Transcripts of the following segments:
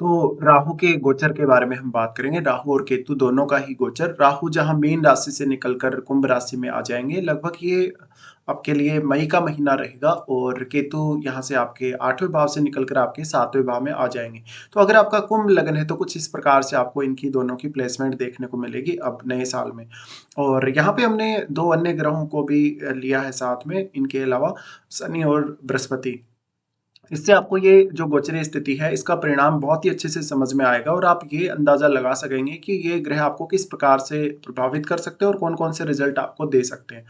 तो राहु के गोचर के बारे में हम बात करेंगे। राहु और केतु दोनों का ही गोचर। राहु जहाँ मीन राशि से निकलकर कुंभ राशि में आ जाएंगे, लगभग ये आपके लिए मई का महीना रहेगा। और केतु यहाँ से आपके 8वें भाव से निकलकर आपके 7वें भाव में आ जाएंगे। तो अगर आपका कुंभ लगन है तो कुछ इस प्रकार से आपको इनकी दोनों की प्लेसमेंट देखने को मिलेगी अब नए साल में। और यहाँ पे हमने दो अन्य ग्रहों को भी लिया है साथ में, इनके अलावा शनि और बृहस्पति। इससे आपको ये जो गोचरीय स्थिति है इसका परिणाम बहुत ही अच्छे से समझ में आएगा और आप ये अंदाजा लगा सकेंगे कि ये ग्रह आपको किस प्रकार से प्रभावित कर सकते हैं और कौन-कौन से रिजल्ट आपको दे सकते हैं।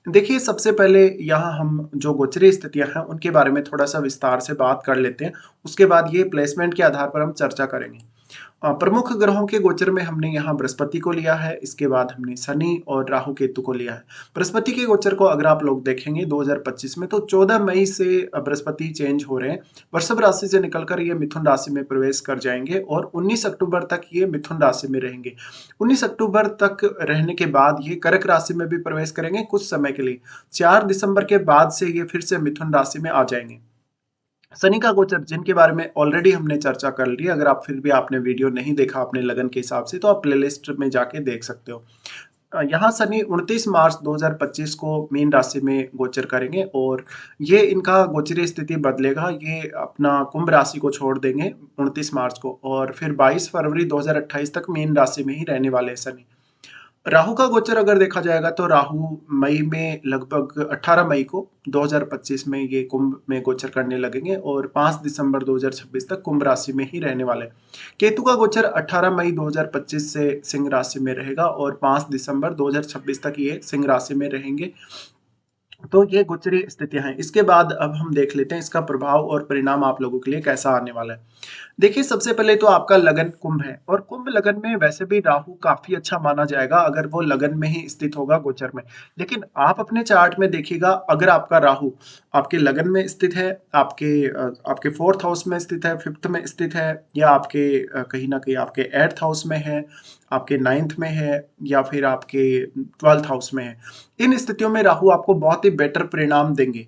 देखिए, सबसे पहले यहाँ हम जो गोचरीय स्थितियाँ हैं उनके बारे में थोड़ा-सा विस्तार से बात कर लेते हैं। उसके बाद ये प्लेसमेंट के आधार पर हम चर्चा करेंगे। प्रमुख ग्रहों के गोचर में हमने यहाँ बृहस्पति को लिया है, इसके बाद हमने शनि और राहु केतु को लिया है। बृहस्पति के गोचर को अगर आप लोग देखेंगे 2025 में, तो 14 मई से बृहस्पति चेंज हो रहे हैं। वृषभ राशि से निकलकर ये मिथुन राशि में प्रवेश कर जाएंगे और 19 अक्टूबर तक ये मिथुन राशि में रहेंगे। 19 अक्टूबर तक रहने के बाद ये कर्क राशि में भी प्रवेश करेंगे कुछ समय के लिए। 4 दिसंबर के बाद से ये फिर से मिथुन राशि में आ जाएंगे। शनि का गोचर, जिनके बारे में ऑलरेडी हमने चर्चा कर ली, अगर आप फिर भी आपने वीडियो नहीं देखा अपने लगन के हिसाब से, तो आप प्लेलिस्ट में जाके देख सकते हो। यहाँ शनि 29 मार्च 2025 को मीन राशि में गोचर करेंगे और ये इनका गोचरीय स्थिति बदलेगा। ये अपना कुंभ राशि को छोड़ देंगे 29 मार्च को और फिर 22 फरवरी 2028 तक मीन राशि में ही रहने वाले हैं शनि। राहु का गोचर अगर देखा जाएगा तो राहु मई में, लगभग 18 मई को 2025 में ये कुंभ में गोचर करने लगेंगे और 5 दिसंबर 2026 तक कुंभ राशि में ही रहने वाले हैं। केतु का गोचर 18 मई 2025 से सिंह राशि में रहेगा और 5 दिसंबर 2026 तक ये सिंह राशि में रहेंगे। तो ये गोचरीय स्थितियां हैं। इसके बाद अब हम देख लेते हैं इसका प्रभाव और परिणाम आप लोगों के लिए कैसा आने वाला है। देखिए, सबसे पहले तो आपका लगन कुंभ है और कुंभ लगन में वैसे भी राहु काफी अच्छा माना जाएगा अगर वो लगन में ही स्थित होगा गोचर में। लेकिन आप अपने चार्ट में देखिएगा, अगर आपका राहु आपके लगन में स्थित है, आपके 4th हाउस में स्थित है, 5th में स्थित है, या आपके कहीं ना कहीं आपके 8th हाउस में है, आपके 9th में है, या फिर आपके 12th हाउस में है, इन स्थितियों में राहु आपको बहुत ही बेटर परिणाम देंगे।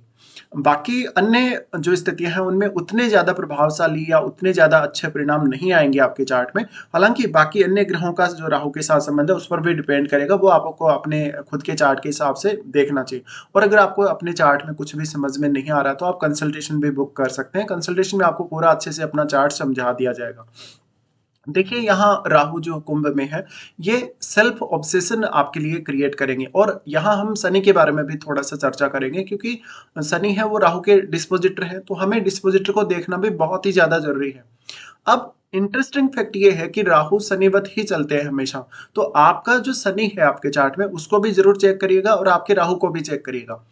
बाकी अन्य जो स्थितियां हैं उनमें उतने ज्यादा प्रभावशाली या उतने ज्यादा अच्छे परिणाम नहीं आएंगे आपके चार्ट में। हालांकि बाकी अन्य ग्रहों का जो राहु के साथ संबंध है उस पर भी डिपेंड करेगा, वो आपको अपने खुद के चार्ट के हिसाब से देखना चाहिए। और अगर आपको अपने चार्ट में कुछ भी समझ में नहीं आ रहा तो आप कंसल्टेशन भी बुक कर सकते हैं। कंसल्टेशन में आपको पूरा अच्छे से अपना चार्ट समझा दिया जाएगा। देखिए, यहाँ राहु जो कुंभ में है, ये सेल्फ ऑब्सेशन आपके लिए क्रिएट करेंगे और यहाँ हम शनि के बारे में भी थोड़ा सा चर्चा करेंगे, क्योंकि शनि है वो राहु के डिस्पोजिटर है, तो हमें डिस्पोजिटर को देखना भी बहुत ही ज्यादा जरूरी है। अब इंटरेस्टिंग फैक्ट ये है कि राहु शनिवत ही चलते हैं हमेशा। तो आपका जो शनि है आपके चार्ट में, उसको भी जरूर चेक करिएगा और आपके राहु को भी चेक करिएगा।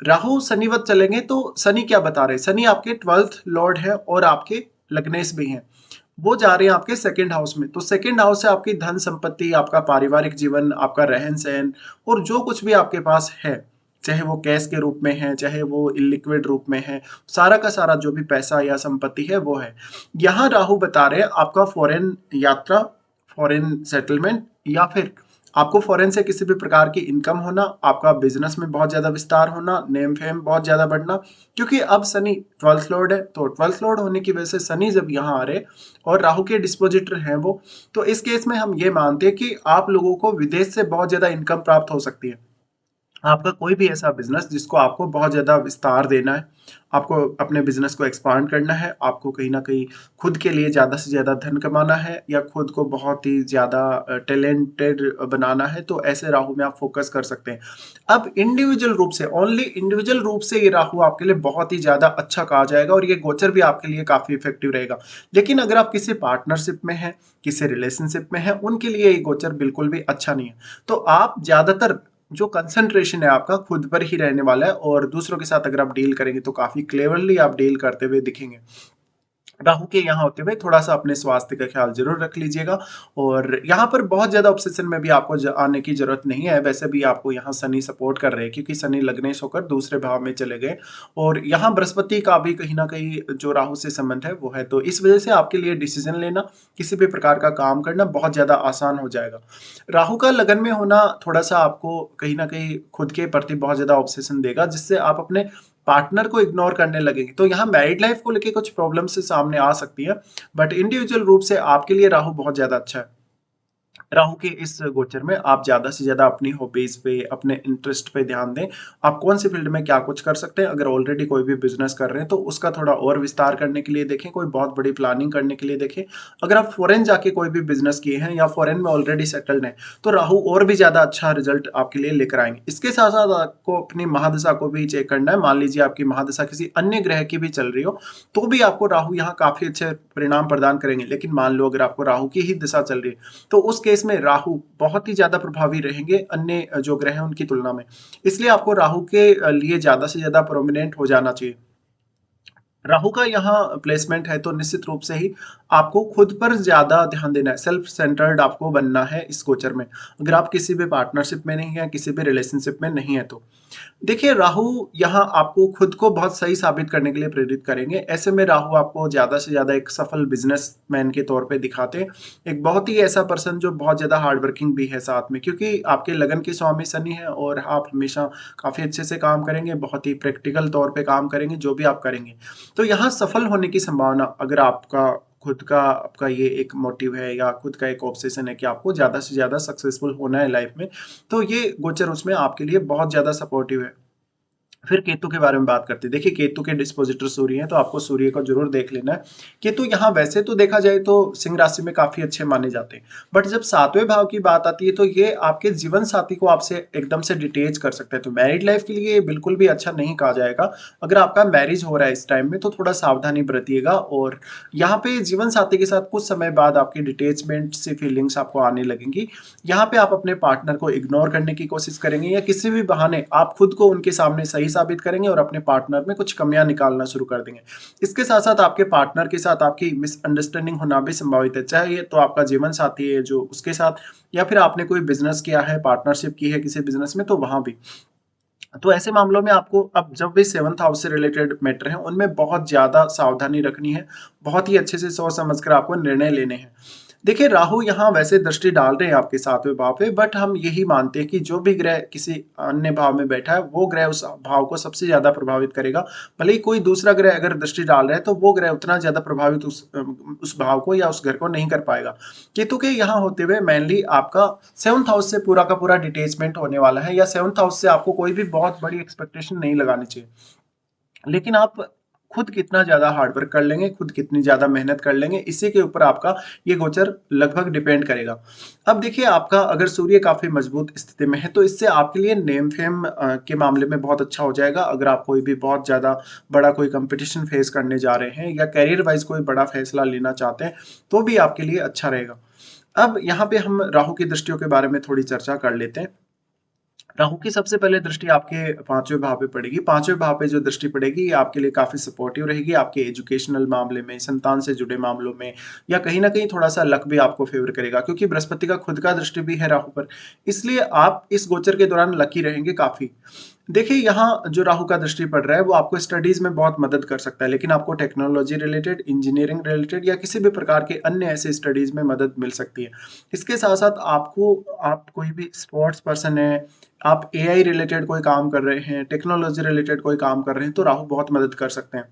राहु शनिवत चलेंगे तो शनि क्या बता रहे हैं? शनि आपके 12th लॉर्ड है और आपके लग्नेश भी हैं। वो जा रहे हैं आपके सेकंड हाउस में, तो सेकंड हाउस से आपकी धन संपत्ति, आपका पारिवारिक जीवन, आपका रहन सहन और जो कुछ भी आपके पास है, चाहे वो कैश के रूप में है, चाहे वो इलिक्विड रूप में है, सारा का सारा जो भी पैसा या संपत्ति है वो है। यहाँ राहु बता रहे हैं आपका फॉरेन यात्रा, फॉरेन सेटलमेंट, या फिर आपको फॉरेन से किसी भी प्रकार की इनकम होना, आपका बिजनेस में बहुत ज्यादा विस्तार होना, नेम फेम बहुत ज्यादा बढ़ना। क्योंकि अब शनि 12th लॉर्ड है, तो 12th लॉर्ड होने की वजह से शनि जब यहाँ आ रहे और राहु के डिस्पोजिटर हैं वो, तो इस केस में हम ये मानते हैं कि आप लोगों को विदेश से बहुत ज्यादा इनकम प्राप्त हो सकती है। आपका कोई भी ऐसा बिजनेस जिसको आपको बहुत ज़्यादा विस्तार देना है, आपको अपने बिजनेस को एक्सपांड करना है, आपको कहीं न कहीं खुद के लिए ज़्यादा से ज़्यादा धन कमाना है या खुद को बहुत ही ज़्यादा टैलेंटेड बनाना है, तो ऐसे राहु में आप फोकस कर सकते हैं। अब इंडिविजुअल रूप से, ओनली इंडिविजुअल रूप से ये राहु आपके लिए बहुत ही ज़्यादा अच्छा कहा जाएगा और ये गोचर भी आपके लिए काफ़ी इफेक्टिव रहेगा। लेकिन अगर आप किसी पार्टनरशिप में हैं, किसी रिलेशनशिप में हैं, उनके लिए ये गोचर बिल्कुल भी अच्छा नहीं है। तो आप ज़्यादातर जो कंसंट्रेशन है आपका खुद पर ही रहने वाला है और दूसरों के साथ अगर आप डील करेंगे तो काफी क्लेवरली आप डील करते हुए दिखेंगे। राहु के यहाँ होते हुए थोड़ा सा अपने स्वास्थ्य का ख्याल जरूर रख लीजिएगा। और यहाँ पर बहुत ज्यादा ऑब्सेशन में भी आपको आने की जरूरत नहीं है। वैसे भी आपको यहाँ शनि सपोर्ट कर रहे हैं क्योंकि शनि लग्नेश होकर दूसरे भाव में चले गए और यहाँ बृहस्पति का भी कहीं ना कहीं जो राहु से संबंध है वो है, तो इस वजह से आपके लिए डिसीजन लेना, किसी भी प्रकार का काम करना बहुत ज्यादा आसान हो जाएगा। राहु का लगन में होना थोड़ा सा आपको कहीं ना कहीं खुद के प्रति बहुत ज्यादा ऑब्सेशन देगा, जिससे आप अपने पार्टनर को इग्नोर करने लगेंगे, तो यहाँ मैरिड लाइफ को लेके कुछ प्रॉब्लम से सामने आ सकती है। बट इंडिविजुअल रूप से आपके लिए राहु बहुत ज्यादा अच्छा है। राहु के इस गोचर में आप ज्यादा से ज्यादा अपनी हॉबीज पे, अपने इंटरेस्ट पे ध्यान दें। आप कौन सी फील्ड में क्या कुछ कर सकते हैं। अगर ऑलरेडी कोई भी बिजनेस कर रहे हैं तो उसका थोड़ा और विस्तार करने के लिए देखें, कोई बहुत बड़ी प्लानिंग करने के लिए देखें। अगर आप फॉरेन जाके कोई भी बिजनेस किए हैं या फॉरेन में ऑलरेडी सेटल्ड हैं, तो राहु और भी ज्यादा अच्छा रिजल्ट आपके लिए लेकर आएंगे। इसके साथ साथ आपको अपनी महादशा को भी चेक करना है। मान लीजिए आपकी महादशा किसी अन्य ग्रह की भी चल रही हो, तो भी आपको राहु यहाँ काफी अच्छे परिणाम प्रदान करेंगे। लेकिन मान लो अगर आपको राहु की ही दिशा चल रही है, तो उस केस में राहु बहुत ही ज्यादा प्रभावी रहेंगे अन्य जो ग्रह हैं उनकी तुलना में। इसलिए आपको राहु के लिए ज्यादा से ज्यादा प्रोमिनेंट हो जाना चाहिए। राहु का यहाँ प्लेसमेंट है तो निश्चित रूप से ही आपको खुद पर ज्यादा ध्यान देना है, सेल्फ सेंटर्ड आपको बनना है इस गोचर में। अगर आप किसी भी पार्टनरशिप में नहीं है, किसी भी रिलेशनशिप में नहीं है, तो देखिए राहु यहाँ आपको खुद को बहुत सही साबित करने के लिए प्रेरित करेंगे। ऐसे में राहु आपको ज्यादा से ज्यादा एक सफल बिजनेसमैन के तौर पे दिखाते हैं, एक बहुत ही ऐसा पर्सन जो बहुत ज्यादा हार्ड वर्किंग भी है साथ में, क्योंकि आपके लगन के स्वामी शनि है और आप हमेशा काफी अच्छे से काम करेंगे, बहुत ही प्रैक्टिकल तौर पे काम करेंगे जो भी आप करेंगे। तो यहाँ सफल होने की संभावना, अगर आपका खुद का आपका ये एक मोटिव है या खुद का एक ऑब्सेशन है कि आपको ज्यादा से ज्यादा सक्सेसफुल होना है लाइफ में, तो ये गोचर उसमें आपके लिए बहुत ज्यादा सपोर्टिव है। फिर केतु के बारे में बात करते हैं। देखिए केतु के डिस्पोजिटर सूर्य हैं, तो आपको सूर्य को जरूर देख लेना है। केतु यहाँ वैसे तो देखा जाए तो सिंह राशि में काफी अच्छे माने जाते हैं, बट जब सातवें भाव की बात आती है तो ये आपके जीवन साथी को आपसे एकदम से डिटेच कर सकता है। तो मैरिड लाइफ के लिए बिल्कुल भी अच्छा नहीं कहा जाएगा। अगर आपका मैरिज हो रहा है इस टाइम में तो थोड़ा सावधानी बरतिएगा। और यहाँ पे जीवन साथी के साथ कुछ समय बाद आपकी डिटेचमेंट से फीलिंग्स आपको आने लगेंगी। यहाँ पे आप अपने पार्टनर को इग्नोर करने की कोशिश करेंगे या किसी भी बहाने आप खुद को उनके सामने सही साबित करेंगे और अपने पार्टनर में कुछ कमियां निकालना शुरू कर देंगे। इसके साथ साथ आपके पार्टनर के साथ आपकी मिसअंडरस्टैंडिंग होना भी संभावित है, चाहे ये तो आपका जीवन साथी है जो उसके साथ, या फिर आपने कोई बिजनेस किया है, पार्टनरशिप की है किसी बिजनेस में, तो वहां भी। तो ऐसे मामलों में आपको अब जब भी सेवंथ हाउस से रिलेटेड मैटर है उनमें बहुत ज्यादा सावधानी रखनी है। बहुत ही अच्छे से सोच समझ कर आपको निर्णय लेने हैं। देखिए राहु यहाँ वैसे दृष्टि डाल रहे हैं आपके सातवें भाव पे, बट हम यही मानते हैं कि जो भी ग्रह किसी अन्य भाव में बैठा है वो ग्रह उस भाव को सबसे ज्यादा प्रभावित करेगा। भले ही कोई दूसरा ग्रह अगर दृष्टि डाल रहा है तो वो ग्रह उतना ज्यादा प्रभावित उस भाव को या उस घर को नहीं कर पाएगा। केतु के यहाँ होते हुए मेनली आपका सेवंथ हाउस से पूरा का पूरा डिटेचमेंट होने वाला है, या सेवंथ हाउस से आपको कोई भी बहुत बड़ी एक्सपेक्टेशन नहीं लगानी चाहिए। लेकिन आप खुद कितना ज्यादा हार्डवर्क कर लेंगे, खुद कितनी ज्यादा मेहनत कर लेंगे, इसी के ऊपर आपका ये गोचर लगभग डिपेंड करेगा। अब देखिए आपका अगर सूर्य काफी मजबूत स्थिति में है तो इससे आपके लिए नेम फेम के मामले में बहुत अच्छा हो जाएगा। अगर आप कोई भी बहुत ज्यादा बड़ा कोई कंपटीशन फेस करने जा रहे हैं या कैरियर वाइज कोई बड़ा फैसला लेना चाहते हैं तो भी आपके लिए अच्छा रहेगा। अब यहाँ पे हम राहु की दृष्टियों के बारे में थोड़ी चर्चा कर लेते हैं। राहु की सबसे पहले दृष्टि आपके पांचवें भाव पे पड़ेगी। पांचवें भाव पे जो दृष्टि पड़ेगी ये आपके लिए काफी सपोर्टिव रहेगी, आपके एजुकेशनल मामले में, संतान से जुड़े मामलों में, या कहीं ना कहीं थोड़ा सा लक भी आपको फेवर करेगा, क्योंकि बृहस्पति का खुद का दृष्टि भी है राहु पर। इसलिए आप इस गोचर के दौरान लकी रहेंगे काफी। देखिए यहाँ जो राहु का दृष्टि पड़ रहा है वो आपको स्टडीज में बहुत मदद कर सकता है, लेकिन आपको टेक्नोलॉजी रिलेटेड, इंजीनियरिंग रिलेटेड या किसी भी प्रकार के अन्य ऐसे स्टडीज में मदद मिल सकती है। इसके साथ साथ आपको, आप कोई भी स्पोर्ट्स पर्सन है, आप एआई रिलेटेड कोई काम कर रहे हैं, टेक्नोलॉजी रिलेटेड कोई काम कर रहे हैं, तो राहु बहुत मदद कर सकते हैं।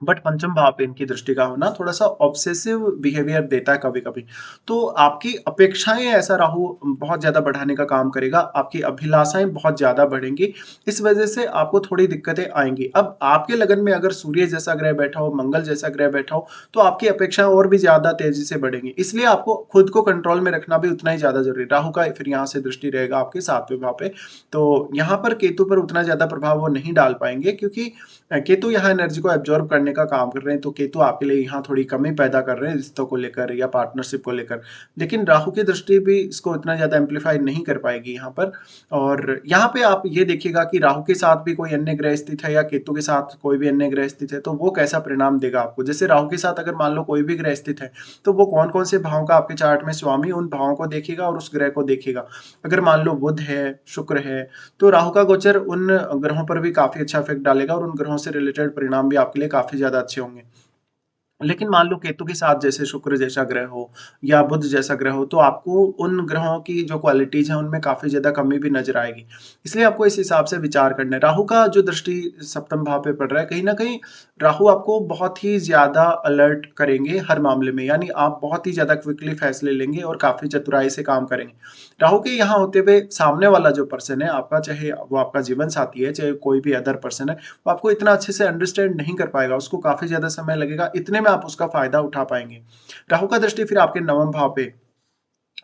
बट पंचम भाव पे इनकी दृष्टि का होना थोड़ा सा ऑब्सेसिव बिहेवियर देता है कभी कभी। तो आपकी अपेक्षाएं ऐसा राहु बहुत ज्यादा बढ़ाने का काम करेगा, आपकी अभिलाषाएं बहुत ज्यादा बढ़ेंगी। इस वजह से आपको थोड़ी दिक्कतें आएंगी। अब आपके लगन में अगर सूर्य जैसा ग्रह बैठा हो, मंगल जैसा ग्रह बैठा हो, तो आपकी अपेक्षाएं और भी ज्यादा तेजी से बढ़ेंगी। इसलिए आपको खुद को कंट्रोल में रखना भी उतना ही ज्यादा जरूरी। राहु का फिर यहाँ से दृष्टि रहेगा आपके सातवें भाव पे, तो यहाँ पर केतु पर उतना ज्यादा प्रभाव वो नहीं डाल पाएंगे, क्योंकि केतु यहाँ एनर्जी को एब्जॉर्ब करने का काम कर रहे हैं। तो केतु आपके लिए यहाँ थोड़ी कमी पैदा कर रहे हैं रिश्तों को लेकर या पार्टनरशिप को लेकर। लेकिन राहु की दृष्टि भी इसको इतना ज्यादा एम्पलीफाई नहीं कर पाएगी यहाँ पर। और यहाँ पे आप ये देखिएगा कि राहु के साथ भी कोई अन्य ग्रह स्थित है या केतु के साथ कोई भी अन्य ग्रह स्थित है तो वो कैसा परिणाम देगा आपको। जैसे राहु के साथ अगर मान लो कोई भी ग्रह स्थित है तो वो कौन कौन से भाव का आपके चार्ट में स्वामी, उन भावों को देखेगा और उस ग्रह को देखेगा। अगर मान लो बुध है, शुक्र है, तो राहु का गोचर उन ग्रहों पर भी काफी अच्छा इफेक्ट डालेगा और उन ग्रहों से रिलेटेड परिणाम भी आपके लिए काफी ज्यादा अच्छे होंगे। लेकिन मान लो केतु के साथ जैसे शुक्र जैसा ग्रह हो या बुध जैसा ग्रह हो, तो आपको उन ग्रहों की जो क्वालिटीज़ हैं, उनमें काफ़ी ज़्यादा कमी भी नज़र आएगी। इसलिए आपको इस हिसाब से विचार करना है। राहु का जो दृष्टि सप्तम भाव पे पड़ रहा है, कहीं न कहीं राहु आपको बहुत ही ज़्यादा अलर्ट करेंगे हर मामले में, यानी आप बहुत ही ज़्यादा क्विकली फैसले लेंगे और काफ़ी चतुराई से काम करेंगे। राहु के यहाँ होते हुए सामने वाला जो पर्सन है आपका, चाहे वो आपका जीवन साथी है, चाहे कोई भी अदर पर्सन है, वो आपको इतना अच्छे से अंडरस्टैंड नहीं कर पाएगा, उसको काफ़ी ज़्यादा समय लगेगा, इतने में आप उसका फ़ायदा उठा पाएँगे। राहु का दृष्टि फिर आपके नवम भाव पे,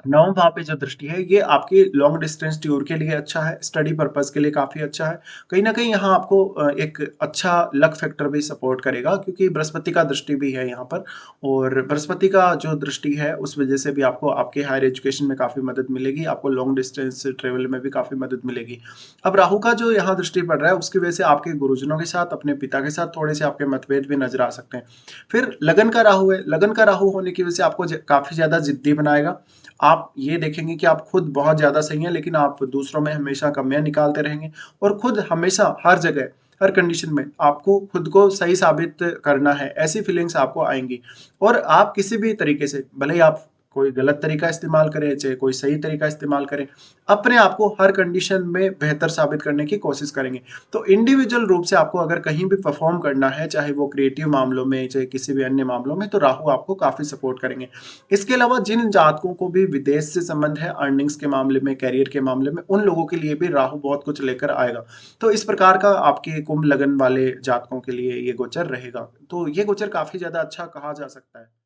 नवम भाव पे जो दृष्टि है, ये आपके लॉन्ग डिस्टेंस टूर के लिए अच्छा है, स्टडी पर्पस के लिए काफ़ी अच्छा है। कहीं न कहीं यहाँ आपको एक अच्छा लक फैक्टर भी सपोर्ट करेगा, क्योंकि बृहस्पति का दृष्टि भी है यहाँ पर, और बृहस्पति का जो दृष्टि है उस वज़ह से भी आपको आपके हायर एजुकेशन में काफ़ी मदद मिलेगी, आपको लॉन्ग डिस्टेंस ट्रैवल में भी काफ़ी मदद मिलेगी। अब राहु का जो यहाँ दृष्टि पड़ रहा है, उसकी वज़ह से आपके गुरुजनों के साथ, अपने पिता के साथ थोड़े-से आपके मतभेद भी नज़र आ सकते हैं। फिर लगन का राहु है, लगन का राहु होने की वज़ह से आपको काफ़ी ज़्यादा ज़िद्दी बनाएगा। आप ये देखेंगे कि आप खुद बहुत ज़्यादा सही हैं, लेकिन आप दूसरों में हमेशा कमियाँ निकालते रहेंगे, और खुद हमेशा हर जगह, हर कंडीशन में आपको खुद को सही साबित करना है, ऐसी फीलिंग्स आपको आएँगी। और आप किसी भी तरीके से, भले ही आप कोई गलत तरीका इस्तेमाल करें, चाहे कोई सही तरीका इस्तेमाल करें, अपने आप को हर कंडीशन में बेहतर साबित करने की कोशिश करेंगे। तो इंडिविजुअल रूप से आपको अगर कहीं भी परफ़ॉर्म करना है, चाहे वो क्रिएटिव मामलों में, चाहे किसी भी अन्य मामलों में, तो राहु आपको काफ़ी सपोर्ट करेंगे। इसके अलावा जिन जातकों को भी विदेश से संबंध है, अर्निंग्स के मामले में, करियर के मामले में, उन लोगों के लिए भी राहु बहुत कुछ लेकर आएगा। तो इस प्रकार का आपके कुंभ लगन वाले जातकों के लिए ये गोचर रहेगा। तो ये गोचर काफ़ी ज़्यादा अच्छा कहा जा सकता है।